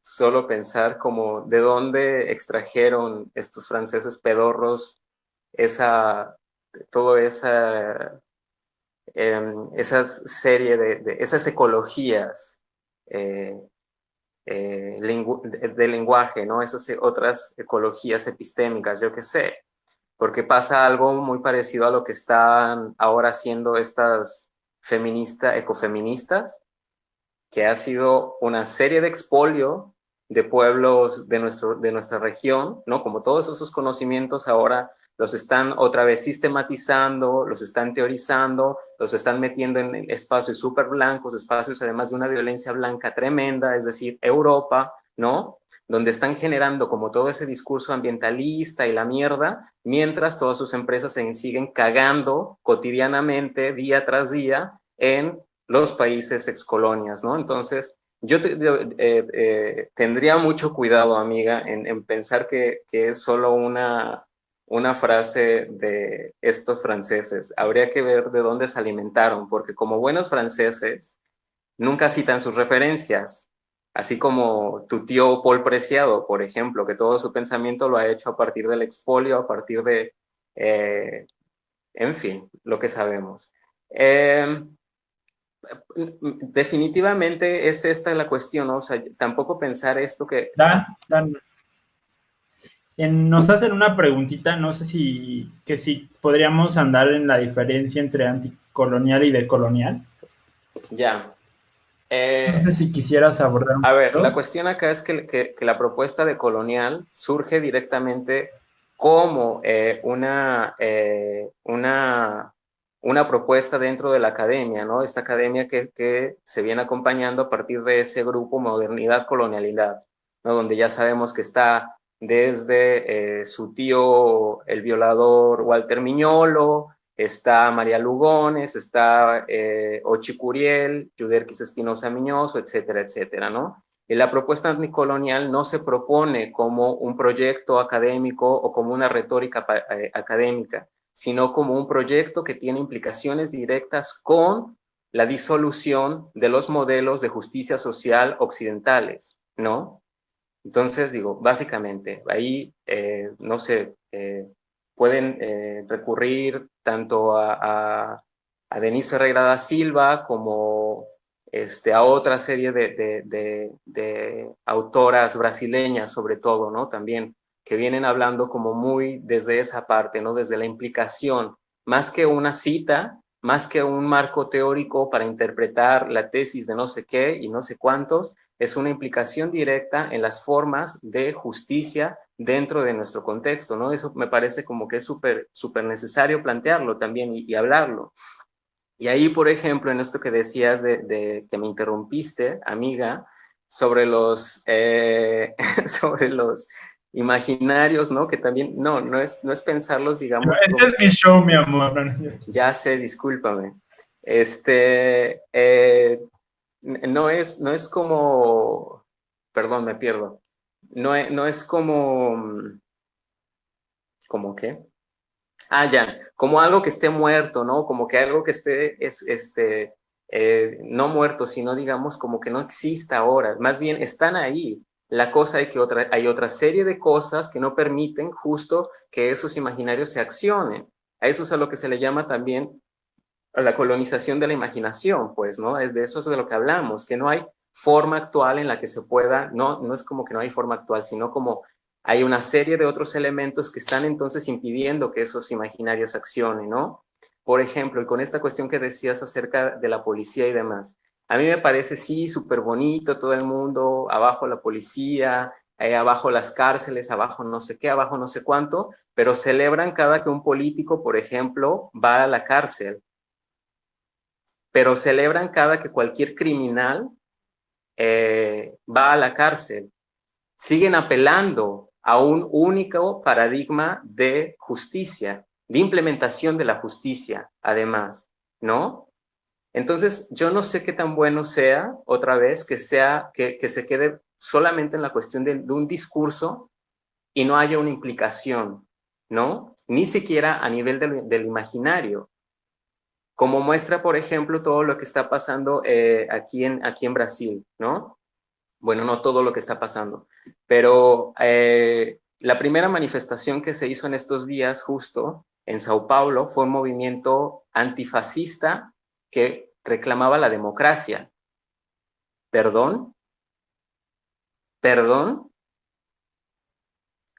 solo pensar como de dónde extrajeron estos franceses pedorros toda esa serie de esas ecologías de lenguaje, ¿no? Esas otras ecologías epistémicas, yo qué sé, porque pasa algo muy parecido a lo que están ahora haciendo estas ecofeministas, que ha sido una serie de expolio de pueblos de nuestra región, ¿no? Como todos esos conocimientos ahora los están otra vez sistematizando, los están teorizando, los están metiendo en espacios súper blancos, espacios además de una violencia blanca tremenda, es decir, Europa, ¿no? donde están generando como todo ese discurso ambientalista y la mierda, mientras todas sus empresas se siguen cagando cotidianamente, día tras día, en los países excolonias, ¿no? Entonces, yo tendría mucho cuidado, amiga, en pensar que es solo una frase de estos franceses. Habría que ver de dónde se alimentaron, porque como buenos franceses, nunca citan sus referencias, así como tu tío Paul Preciado, por ejemplo, que todo su pensamiento lo ha hecho a partir del expolio, a partir de, en fin, lo que sabemos. Definitivamente es esta la cuestión, ¿no? O sea, tampoco pensar esto que... Dan, nos hacen una preguntita, no sé si podríamos andar en la diferencia entre anticolonial y decolonial. Ya. No sé si quisieras abordar un A ver, poquito. la cuestión acá es que la propuesta de colonial surge directamente como una propuesta dentro de la academia, ¿no? Esta academia que se viene acompañando a partir de ese grupo Modernidad Colonialidad, ¿no? Donde ya sabemos que está desde su tío, el violador Walter Miñolo, está María Lugones, está Ochi Curiel, Yuderquis Espinosa Miñoso, etcétera, etcétera, ¿no? Y la propuesta anticolonial no se propone como un proyecto académico o como una retórica académica, sino como un proyecto que tiene implicaciones directas con la disolución de los modelos de justicia social occidentales, ¿no? Entonces, digo, básicamente, ahí, no sé, pueden recurrir tanto a Denise Ferreira da Silva como a otra serie de autoras brasileñas, sobre todo, ¿no? También, que vienen hablando como muy desde esa parte, ¿no? Desde la implicación, más que una cita, más que un marco teórico para interpretar la tesis de no sé qué y no sé cuántos, es una implicación directa en las formas de justicia dentro de nuestro contexto, ¿no? Eso me parece como que es súper necesario plantearlo también y hablarlo. Y ahí, por ejemplo, en esto que decías de que me interrumpiste, amiga, sobre sobre los imaginarios, ¿no? Que también, no es pensarlos, digamos, Este es mi show, mi amor. ya sé, discúlpame. No es como, perdón, me pierdo. No es como, ¿cómo qué? Ah, ya, como algo que esté muerto, ¿no? Como que algo que esté, no muerto, sino digamos como que no exista ahora. Más bien están ahí. La cosa es que hay otra serie de cosas que no permiten justo que esos imaginarios se accionen. A eso es a lo que se le llama también a la colonización de la imaginación, pues, ¿no? Es de eso es de lo que hablamos, que no hay forma actual en la que se pueda, no es como que no hay forma actual, sino como hay una serie de otros elementos que están entonces impidiendo que esos imaginarios accionen, ¿no? Por ejemplo, y con esta cuestión que decías acerca de la policía y demás, a mí me parece, sí, súper bonito todo el mundo, abajo la policía, abajo las cárceles, abajo no sé qué, abajo no sé cuánto, pero celebran cada que un político, por ejemplo, va a la cárcel, pero celebran cada que cualquier criminal va a la cárcel. Siguen apelando a un único paradigma de justicia, de implementación de la justicia, además, ¿no? Entonces, yo no sé qué tan bueno sea, otra vez, que se quede solamente en la cuestión de un discurso y no haya una implicación, ¿no? Ni siquiera a nivel del imaginario. Como muestra, por ejemplo, todo lo que está pasando aquí en Brasil, ¿no? Bueno, no todo lo que está pasando, pero la primera manifestación que se hizo en estos días, justo en Sao Paulo, fue un movimiento antifascista que reclamaba la democracia. ¿Perdón? ¿Perdón?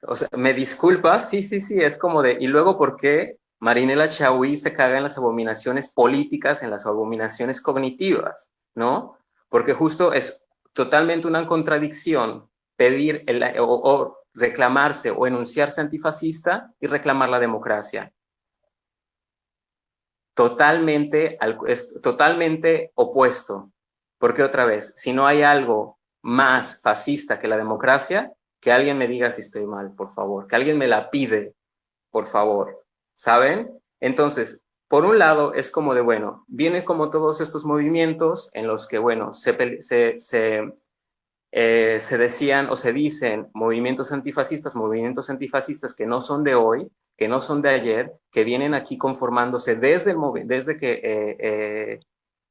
O sea, me disculpa, sí, es como de, y luego, ¿por qué Marinela Chaui se caga en las abominaciones políticas, en las abominaciones cognitivas, ¿no? Porque justo es totalmente una contradicción pedir o reclamarse o enunciarse antifascista y reclamar la democracia. Es totalmente opuesto. Porque otra vez, si no hay algo más fascista que la democracia, que alguien me diga si estoy mal, por favor, que alguien me la pide, por favor, ¿saben? Entonces, por un lado, es como de, bueno, vienen como todos estos movimientos en los que, bueno, se decían o se dicen movimientos antifascistas que no son de hoy, que no son de ayer, que vienen aquí conformándose desde que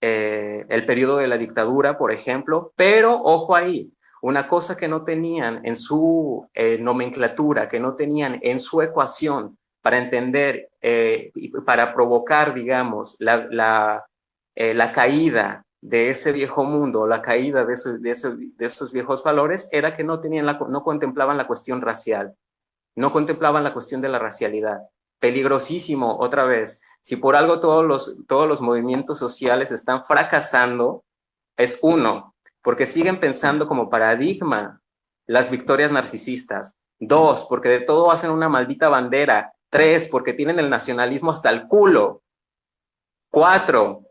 el periodo de la dictadura, por ejemplo, pero ojo ahí, una cosa que no tenían en su nomenclatura, que no tenían en su ecuación para entender y para provocar, digamos, la caída de ese viejo mundo, la caída de esos viejos valores, era que no contemplaban la cuestión racial, no contemplaban la cuestión de la racialidad. Peligrosísimo, otra vez. Si por algo todos los movimientos sociales están fracasando, es uno, porque siguen pensando como paradigma las victorias narcisistas. Dos, porque de todo hacen una maldita bandera. Tres, porque tienen el nacionalismo hasta el culo. Cuatro,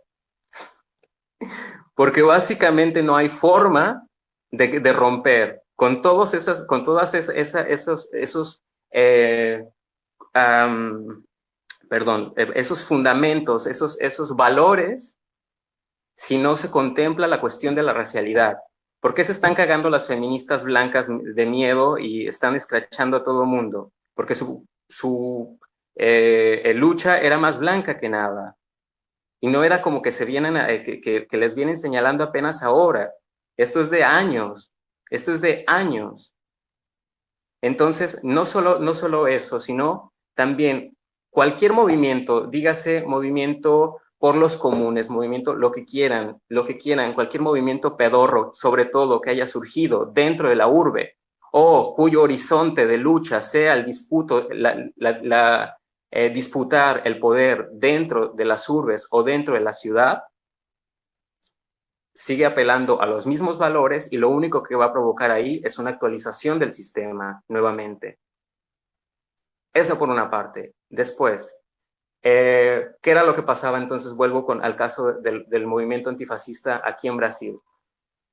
porque básicamente no hay forma de romper con todos esos fundamentos, esos valores, si no se contempla la cuestión de la racialidad. ¿Por qué se están cagando las feministas blancas de miedo y están escrachando a todo mundo? Porque su lucha era más blanca que nada. Y no era como que que les vienen señalando apenas ahora. Esto es de años. Esto es de años. Entonces, no solo eso, sino también cualquier movimiento, dígase movimiento por los comunes, movimiento, lo que quieran, cualquier movimiento pedorro, sobre todo que haya surgido dentro de la urbe, o cuyo horizonte de lucha sea el disputar el poder dentro de las urbes o dentro de la ciudad, sigue apelando a los mismos valores y lo único que va a provocar ahí es una actualización del sistema nuevamente. Eso por una parte. Después, ¿qué era lo que pasaba entonces? Vuelvo al caso del movimiento antifascista aquí en Brasil.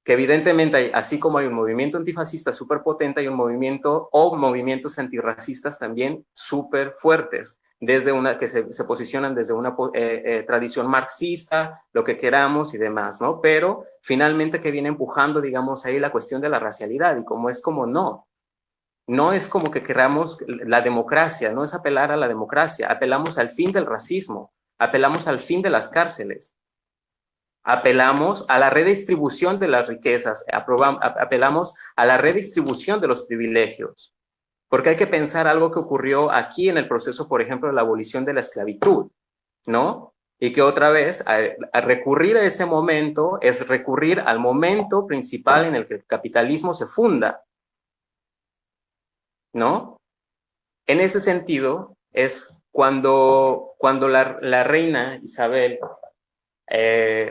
Que evidentemente, así como hay un movimiento antifascista súper potente, hay movimientos antirracistas también súper fuertes, que se posicionan desde una tradición marxista, lo que queramos y demás, ¿no? Pero finalmente que viene empujando, digamos, ahí la cuestión de la racialidad, y como no es como que queramos la democracia, no es apelar a la democracia, apelamos al fin del racismo, apelamos al fin de las cárceles. Apelamos a la redistribución de las riquezas, apelamos a la redistribución de los privilegios, porque hay que pensar algo que ocurrió aquí en el proceso, por ejemplo, de la abolición de la esclavitud, ¿no? Y que otra vez, a recurrir a ese momento es recurrir al momento principal en el que el capitalismo se funda, ¿no? En ese sentido es cuando la reina Isabel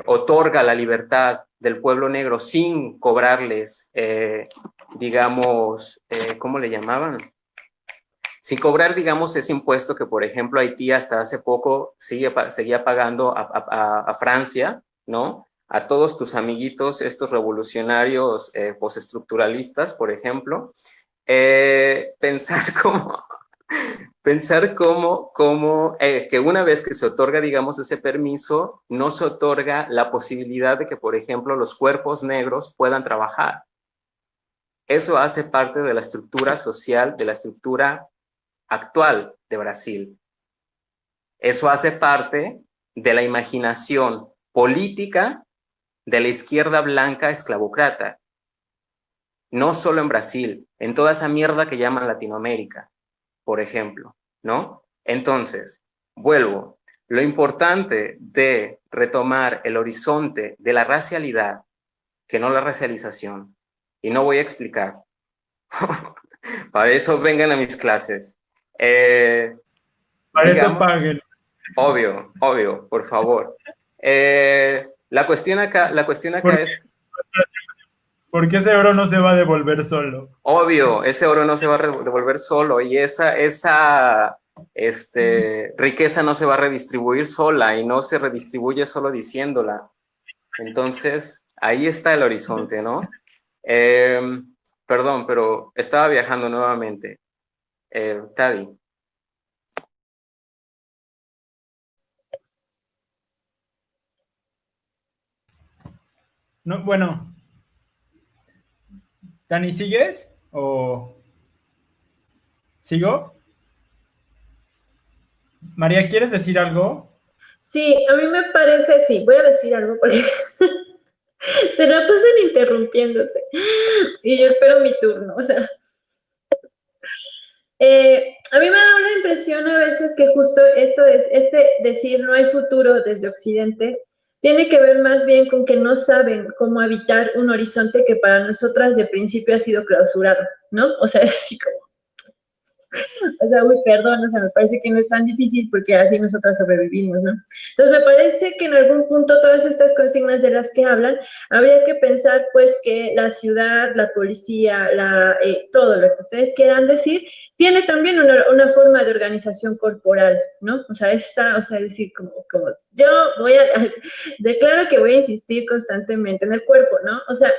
otorga la libertad del pueblo negro sin cobrarles, digamos, ¿cómo le llamaban? Sin cobrar, digamos, ese impuesto que, por ejemplo, Haití hasta hace poco seguía pagando a Francia, ¿no? A todos tus amiguitos, estos revolucionarios postestructuralistas, por ejemplo, pensar cómo que una vez que se otorga, digamos, ese permiso, no se otorga la posibilidad de que, por ejemplo, los cuerpos negros puedan trabajar. Eso hace parte de la estructura social, de la estructura actual de Brasil. Eso hace parte de la imaginación política de la izquierda blanca esclavocrata. No solo en Brasil, en toda esa mierda que llaman Latinoamérica, por ejemplo, ¿no? Entonces, vuelvo. Lo importante de retomar el horizonte de la racialidad, que no la racialización, y no voy a explicar. Para eso vengan a mis clases. Para digamos, eso paguen. Obvio, por favor. La cuestión acá es... Porque ese oro no se va a devolver solo. Obvio, ese oro no se va a devolver solo, y esa riqueza no se va a redistribuir sola, y no se redistribuye solo diciéndola. Entonces, ahí está el horizonte, ¿no? Perdón, pero estaba viajando nuevamente. Tadi. No, bueno, Dani, ¿sigues? ¿O sigo? María, ¿quieres decir algo? Sí, a mí me parece, sí, voy a decir algo porque se la pasan interrumpiéndose y yo espero mi turno, o sea, a mí me da una impresión a veces que justo esto es, decir no hay futuro desde Occidente, tiene que ver más bien con que no saben cómo habitar un horizonte que para nosotras de principio ha sido clausurado, ¿no? O sea, es así como, o sea, uy, perdón, o sea, me parece que no es tan difícil porque así nosotras sobrevivimos, ¿no? Entonces, me parece que en algún punto todas estas consignas de las que hablan, habría que pensar, pues, que la ciudad, la policía, todo lo que ustedes quieran decir, tiene también una forma de organización corporal, ¿no? O sea, o sea, decir, como yo declaro que voy a insistir constantemente en el cuerpo, ¿no? O sea,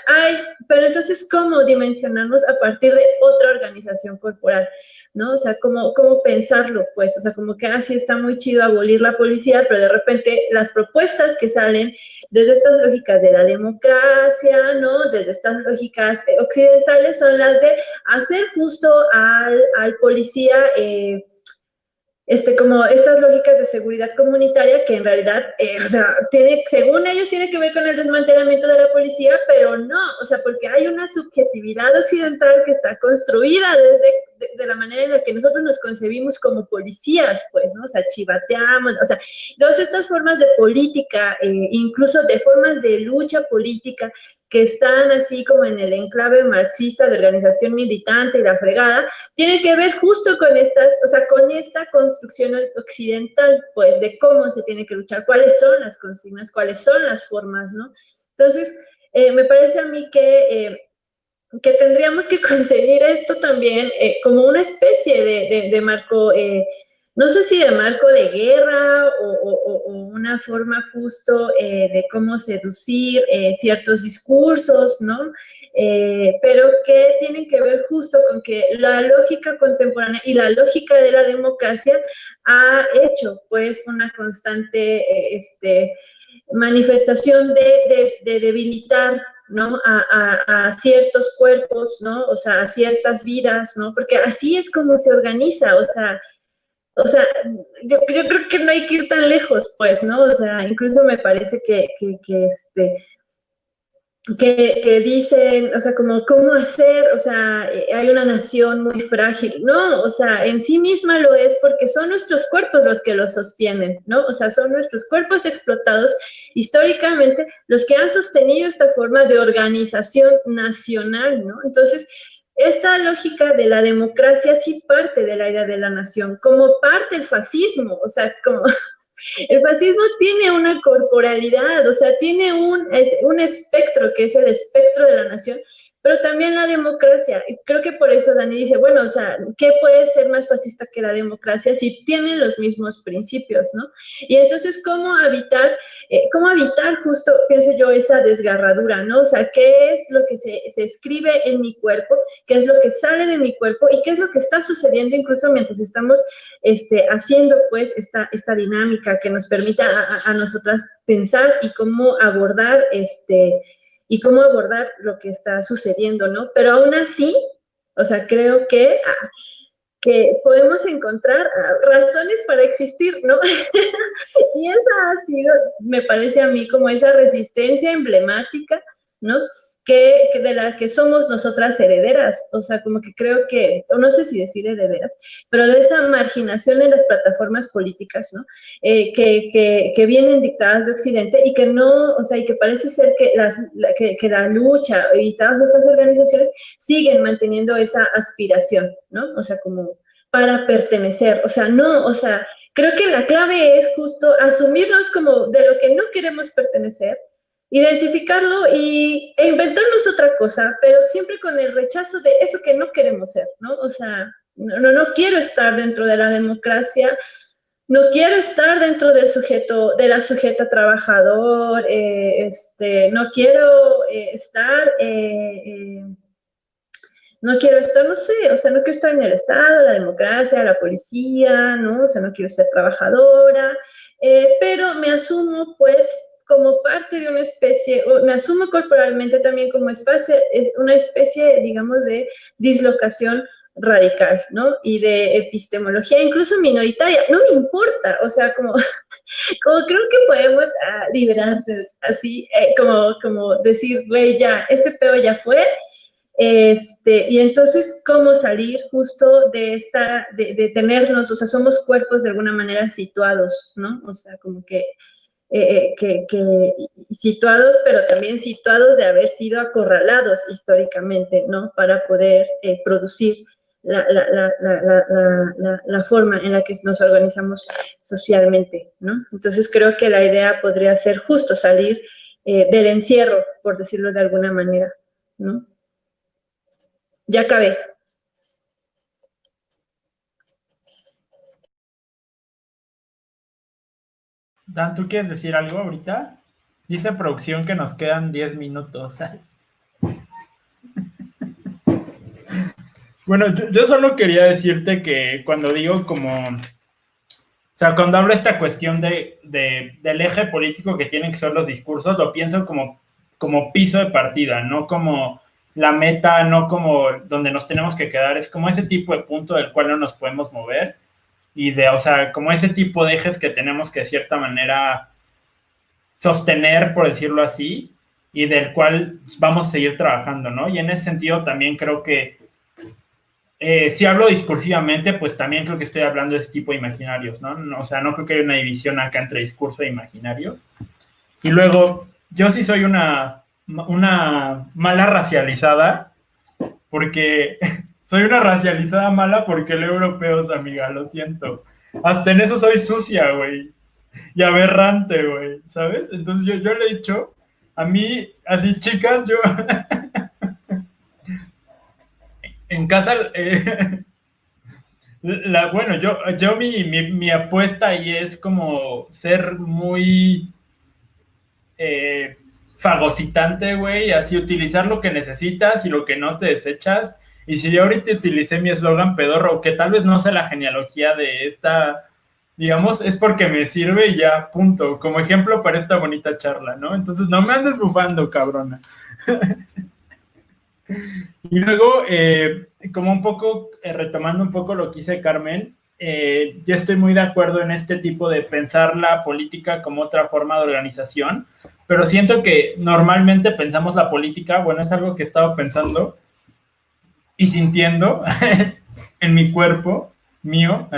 pero entonces, ¿cómo dimensionarnos a partir de otra organización corporal? ¿No? O sea, ¿cómo pensarlo? Pues, o sea, como que así está muy chido abolir la policía, pero de repente las propuestas que salen desde estas lógicas de la democracia, ¿no? Desde estas lógicas occidentales son las de hacer justo al policía, como estas lógicas de seguridad comunitaria que en realidad, o sea, según ellos tiene que ver con el desmantelamiento de la policía, pero no, o sea, porque hay una subjetividad occidental que está construida de la manera en la que nosotros nos concebimos como policías, pues, ¿no? O sea, chivateamos, o sea, todas estas formas de política, incluso de formas de lucha política, que están así como en el enclave marxista de organización militante y la fregada, tiene que ver justo con con esta construcción occidental, pues, de cómo se tiene que luchar, cuáles son las consignas, cuáles son las formas, ¿no? Entonces, me parece a mí que tendríamos que conseguir esto también como una especie de marco, no sé si de marco de guerra o una forma justo de cómo seducir ciertos discursos, ¿no? Pero que tienen que ver justo con que la lógica contemporánea y la lógica de la democracia ha hecho pues una constante manifestación de debilitar, ¿no? A ciertos cuerpos, ¿no? O sea, a ciertas vidas, ¿no? Porque así es como se organiza, o sea, yo creo que no hay que ir tan lejos, pues, ¿no? O sea, incluso me parece que dicen, o sea, como cómo hacer, o sea, hay una nación muy frágil. No, o sea, en sí misma lo es porque son nuestros cuerpos los que lo sostienen, ¿no? O sea, son nuestros cuerpos explotados históricamente los que han sostenido esta forma de organización nacional, ¿no? Entonces, esta lógica de la democracia sí parte de la idea de la nación, como parte el fascismo, o sea, como el fascismo tiene una corporalidad, o sea, tiene un espectro que es el espectro de la nación, pero también la democracia. Y creo que por eso Dani dice, bueno, o sea, ¿qué puede ser más fascista que la democracia si tienen los mismos principios, ¿no? Y entonces, cómo evitar justo, pienso yo, esa desgarradura, ¿no? O sea, ¿qué es lo que se escribe en mi cuerpo? ¿Qué es lo que sale de mi cuerpo? ¿Y qué es lo que está sucediendo incluso mientras estamos haciendo pues esta dinámica que nos permita a nosotras pensar y cómo abordar lo que está sucediendo, ¿no? Pero aún así, o sea, creo que podemos encontrar razones para existir, ¿no? Y esa ha sido, me parece a mí, como esa resistencia emblemática, ¿no? De la que somos nosotras herederas, o sea, como que creo que, o no sé si decir herederas, pero de esa marginación en las plataformas políticas, ¿no? Que vienen dictadas de Occidente y que no, o sea, y que parece ser que la lucha y todas estas organizaciones siguen manteniendo esa aspiración, ¿no? O sea, como para pertenecer, o sea, no, o sea, creo que la clave es justo asumirnos como de lo que no queremos pertenecer, identificarlo e inventarnos otra cosa, pero siempre con el rechazo de eso que no queremos ser, ¿no? O sea, no quiero estar dentro de la democracia, no quiero estar dentro del sujeto, de la sujeta trabajador, no quiero no quiero estar, no sé, o sea, no quiero estar en el Estado, la democracia, la policía, ¿no? O sea, no quiero ser trabajadora, pero me asumo, pues, como parte de una especie, o me asumo corporalmente también como una especie, digamos, de dislocación radical, ¿no? Y de epistemología, incluso minoritaria, no me importa, o sea, como, como creo que podemos liberarnos así, como decir, güey, ya, este pedo ya fue, y entonces, ¿cómo salir justo de tenernos, o sea, somos cuerpos de alguna manera situados, ¿no? O sea, como que situados, pero también situados de haber sido acorralados históricamente, ¿no? Para poder producir la forma en la que nos organizamos socialmente, ¿no? Entonces creo que la idea podría ser justo salir del encierro, por decirlo de alguna manera, ¿no? Ya acabé. Dan, ¿tú quieres decir algo ahorita? Dice producción que nos quedan 10 minutos. Bueno, yo solo quería decirte que cuando digo como, o sea, cuando hablo esta cuestión del eje político que tienen que ser los discursos, lo pienso como piso de partida, no como la meta, no como donde nos tenemos que quedar, es como ese tipo de punto del cual no nos podemos mover y o sea, como ese tipo de ejes que tenemos que de cierta manera sostener, por decirlo así, y del cual vamos a seguir trabajando, ¿no? Y en ese sentido también creo que si hablo discursivamente, pues también creo que estoy hablando de ese tipo de imaginarios, ¿no? O sea, no creo que haya una división acá entre discurso e imaginario. Y luego, yo sí soy una mala racializada, porque soy una racializada mala porque leo europeos, amiga, lo siento. Hasta en eso soy sucia, güey. Y aberrante, güey, ¿sabes? Entonces yo le he dicho, a mí, así chicas, yo en casa, bueno, yo mi apuesta ahí es como ser muy eh, fagocitante, güey, así utilizar lo que necesitas y lo que no te desechas. Y si yo ahorita utilicé mi eslogan pedorro, que tal vez no sé la genealogía de esta, digamos, es porque me sirve y ya, punto. Como ejemplo para esta bonita charla, ¿no? Entonces no me andes bufando, cabrona. Y luego, como un poco, retomando un poco lo que dice Carmen, yo estoy muy de acuerdo en este tipo de pensar la política como otra forma de organización, pero siento que normalmente pensamos la política, bueno, es algo que he estado pensando y sintiendo en mi cuerpo, mío,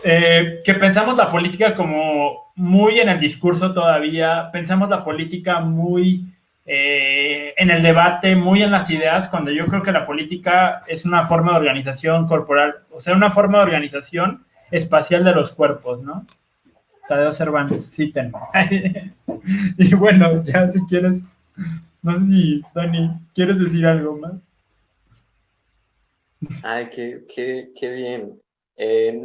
que pensamos la política como muy en el discurso todavía, pensamos la política muy en el debate, muy en las ideas, cuando yo creo que la política es una forma de organización corporal, o sea, una forma de organización espacial de los cuerpos, ¿no? Tadeo Cervantes, citen. Y bueno, ya si quieres, no sé si, Dani, ¿quieres decir algo más? Ay, qué bien.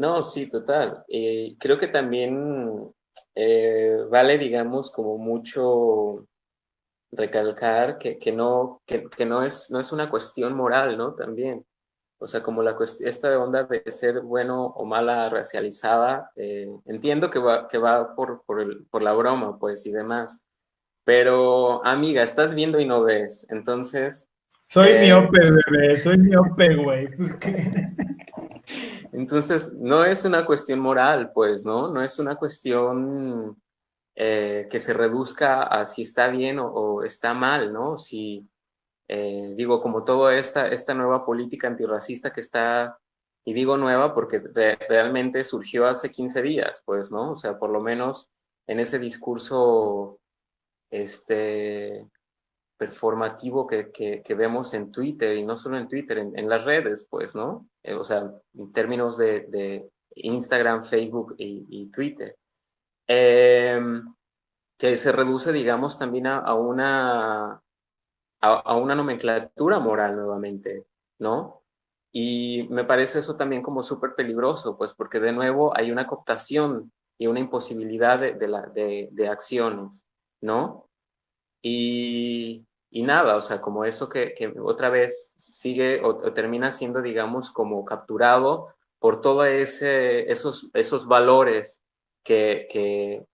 No, sí, total. Creo que también vale, digamos, como mucho recalcar que no es una cuestión moral, ¿no? También. O sea, como esta onda de ser bueno o mala racializada, entiendo que va por la broma, pues, y demás. Pero, amiga, estás viendo y no ves. Entonces, Soy miope, bebé, soy miope, güey. Pues, ¿qué? entonces, no es una cuestión moral, pues, ¿no? No es una cuestión que se reduzca a si está bien o está mal, ¿no? Si, digo, como toda esta nueva política antirracista que está, y digo nueva porque realmente surgió hace 15 días, pues, ¿no? O sea, por lo menos en ese discurso, performativo que vemos en Twitter, y no solo en Twitter, en las redes, pues, ¿no? O sea, en términos de Instagram, Facebook y Twitter. Eh, que se reduce, digamos, también a una nomenclatura moral nuevamente, ¿no? Y me parece eso también como súper peligroso, pues porque de nuevo hay una cooptación y una imposibilidad de acciones, ¿no? Y nada, o sea, como eso que otra vez sigue o termina siendo, digamos, como capturado por todos esos valores que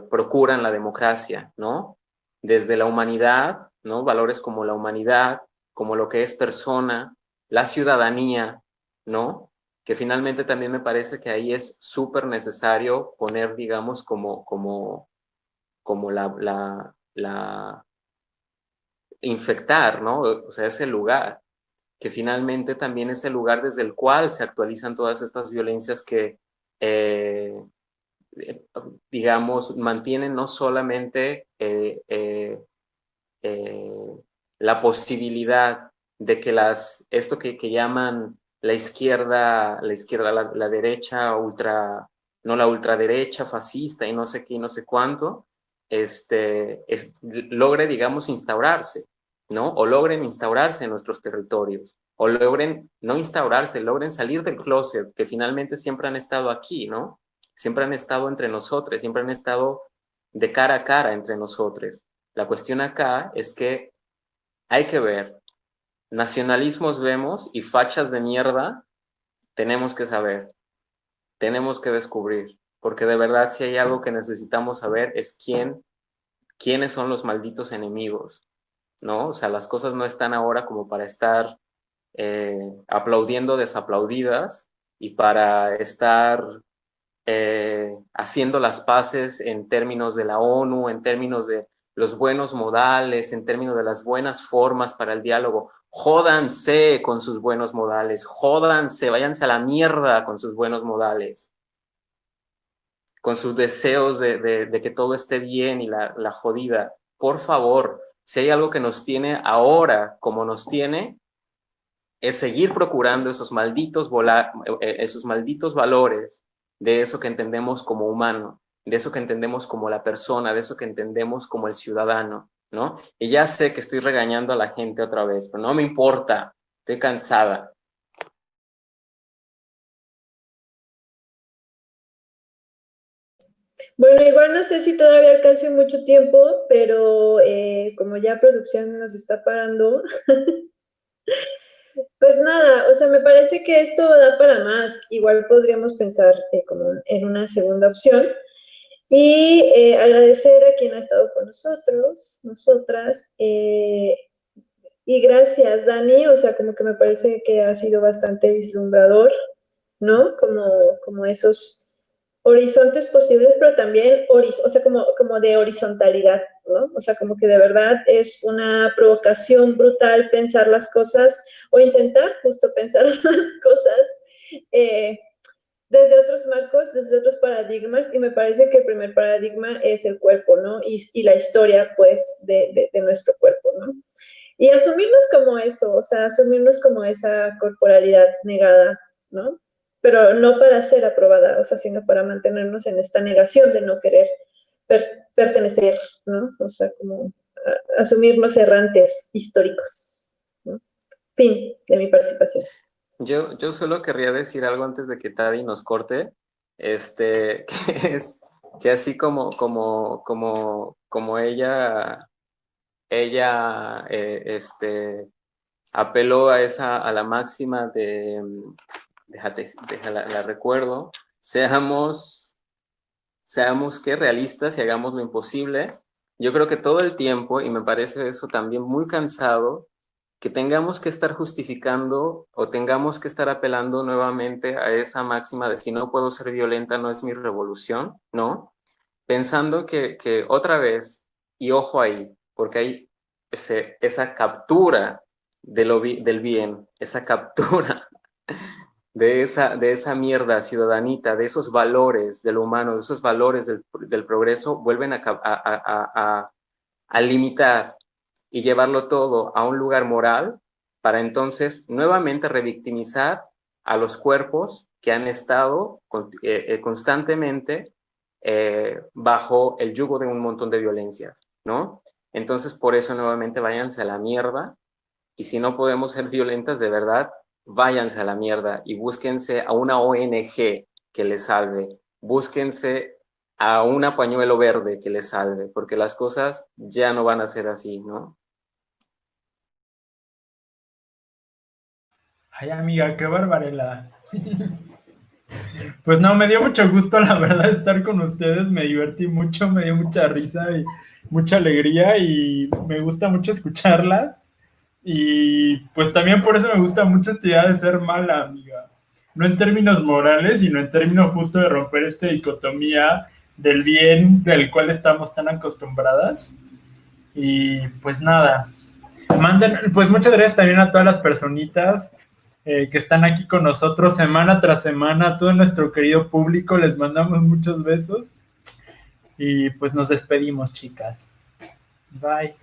procuran la democracia, ¿no? Desde la humanidad, ¿no? Valores como la humanidad, como lo que es persona, la ciudadanía, ¿no? Que finalmente también me parece que ahí es súper necesario poner, digamos, como la infectar, ¿no? O sea, ese lugar, que finalmente también es el lugar desde el cual se actualizan todas estas violencias que, eh, eh, digamos, mantienen no solamente eh, la posibilidad de que esto que llaman la derecha ultra, no la ultraderecha fascista y no sé qué y no sé cuánto, logre, digamos, instaurarse, ¿no? O logren instaurarse en nuestros territorios, o logren no instaurarse, logren salir del closet, que finalmente siempre han estado aquí, ¿no? Siempre han estado entre nosotros, siempre han estado de cara a cara entre nosotros. La cuestión acá es que hay que ver, nacionalismos vemos y fachas de mierda tenemos que saber, tenemos que descubrir, porque de verdad si hay algo que necesitamos saber es quiénes son los malditos enemigos, ¿no? O sea, las cosas no están ahora como para estar aplaudiendo desaplaudidas y para estar haciendo las paces en términos de la ONU, en términos de los buenos modales, en términos de las buenas formas para el diálogo. Jódanse con sus buenos modales, jódanse, váyanse a la mierda con sus buenos modales, con sus deseos de que todo esté bien y la jodida. Por favor, si hay algo que nos tiene ahora como nos tiene, es seguir procurando esos malditos valores de eso que entendemos como humano, de eso que entendemos como la persona, de eso que entendemos como el ciudadano, ¿no? Y ya sé que estoy regañando a la gente otra vez, pero no me importa, estoy cansada. Bueno, igual no sé si todavía alcance mucho tiempo, pero como ya producción nos está parando, pues nada, o sea, me parece que esto da para más. Igual podríamos pensar como en una segunda opción. Y agradecer a quien ha estado con nosotros, nosotras. Y gracias, Dani. O sea, como que me parece que ha sido bastante vislumbrador, ¿no? Como esos horizontes posibles, pero también, o sea, como de horizontalidad, ¿no? O sea, como que de verdad es una provocación brutal pensar las cosas o intentar justo pensar las cosas eh, desde otros marcos, desde otros paradigmas, y me parece que el primer paradigma es el cuerpo, ¿no? Y la historia, pues, de nuestro cuerpo, ¿no? Y asumirnos como eso, o sea, asumirnos como esa corporalidad negada, ¿no? Pero no para ser aprobada, o sea, sino para mantenernos en esta negación de no querer per pertenecer, ¿no? O sea, como asumirnos errantes históricos, ¿no? Fin de mi participación. Yo solo querría decir algo antes de que Tadi nos corte, que es que así como ella apeló a la máxima la recuerdo, seamos que realistas y hagamos lo imposible. Yo creo que todo el tiempo, y me parece eso también muy cansado, que tengamos que estar justificando o tengamos que estar apelando nuevamente a esa máxima de si no puedo ser violenta no es mi revolución, ¿no? Pensando que otra vez, y ojo ahí, porque hay esa captura del bien, esa captura de esa mierda ciudadanita, de esos valores del humano, de esos valores del progreso, vuelven a limitar y llevarlo todo a un lugar moral para entonces nuevamente revictimizar a los cuerpos que han estado constantemente bajo el yugo de un montón de violencias, ¿no? Entonces, por eso nuevamente váyanse a la mierda y si no podemos ser violentas de verdad, váyanse a la mierda y búsquense a una ONG que les salve, búsquense a una pañuelo verde que les salve, porque las cosas ya no van a ser así, ¿no? Ay, amiga, qué barbarela. Pues no, me dio mucho gusto, la verdad, estar con ustedes. Me divertí mucho, me dio mucha risa y mucha alegría y me gusta mucho escucharlas. Y pues también por eso me gusta mucho esta idea de ser mala, amiga. No en términos morales, sino en términos justo de romper esta dicotomía del bien del cual estamos tan acostumbradas. Y pues nada, pues muchas gracias también a todas las personitas que están aquí con nosotros semana tras semana, a todo nuestro querido público, les mandamos muchos besos y pues nos despedimos, chicas. Bye.